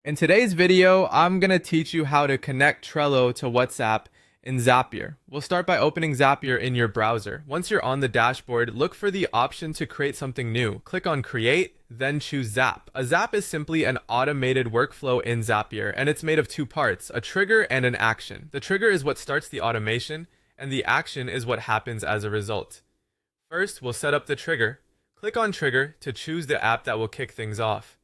In today's video, I'm going to teach you how to connect Trello to WhatsApp in Zapier. We'll start by opening Zapier in your browser. Once you're on the dashboard, look for the option to create something new. Click on Create, then choose Zap. A Zap is simply an automated workflow in Zapier, and it's made of two parts, a trigger and an action. The trigger is what starts the automation, and the action is what happens as a result. First, we'll set up the trigger. Click on Trigger to choose the app that will kick things off.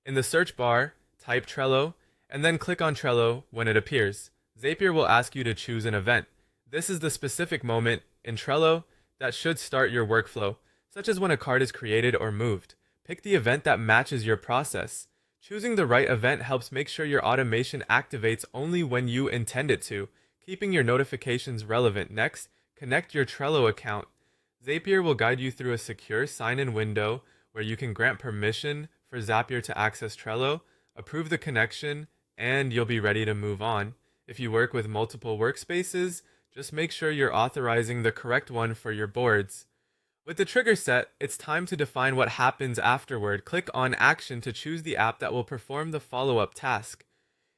In the search bar, type Trello, and then click on Trello when it appears. Zapier will ask you to choose an event. This is the specific moment in Trello that should start your workflow, such as when a card is created or moved. Pick the event that matches your process. Choosing the right event helps make sure your automation activates only when you intend it to, keeping your notifications relevant. Next, connect your Trello account. Zapier will guide you through a secure sign-in window where you can grant permission for Zapier to access Trello, approve the connection, and you'll be ready to move on. If you work with multiple workspaces, just make sure you're authorizing the correct one for your boards. With the trigger set, it's time to define what happens afterward. Click on Action to choose the app that will perform the follow-up task.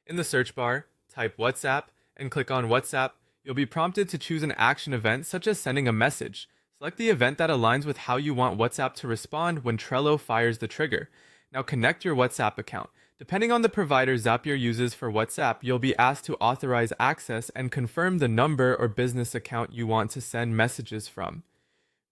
In the search bar, type WhatsApp and click on WhatsApp. You'll be prompted to choose an action event such as sending a message. Select the event that aligns with how you want WhatsApp to respond when Trello fires the trigger. Now connect your WhatsApp account. Depending on the provider Zapier uses for WhatsApp, you'll be asked to authorize access and confirm the number or business account you want to send messages from.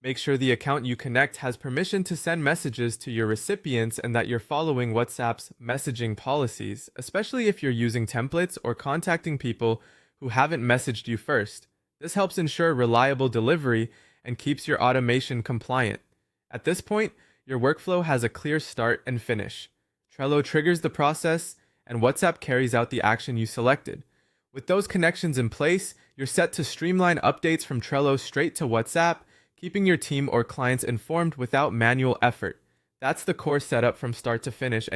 Make sure the account you connect has permission to send messages to your recipients and that you're following WhatsApp's messaging policies, especially if you're using templates or contacting people who haven't messaged you first. This helps ensure reliable delivery and keeps your automation compliant. At this point, your workflow has a clear start and finish. Trello triggers the process, and WhatsApp carries out the action you selected. With those connections in place, you're set to streamline updates from Trello straight to WhatsApp, keeping your team or clients informed without manual effort. That's the core setup from start to finish.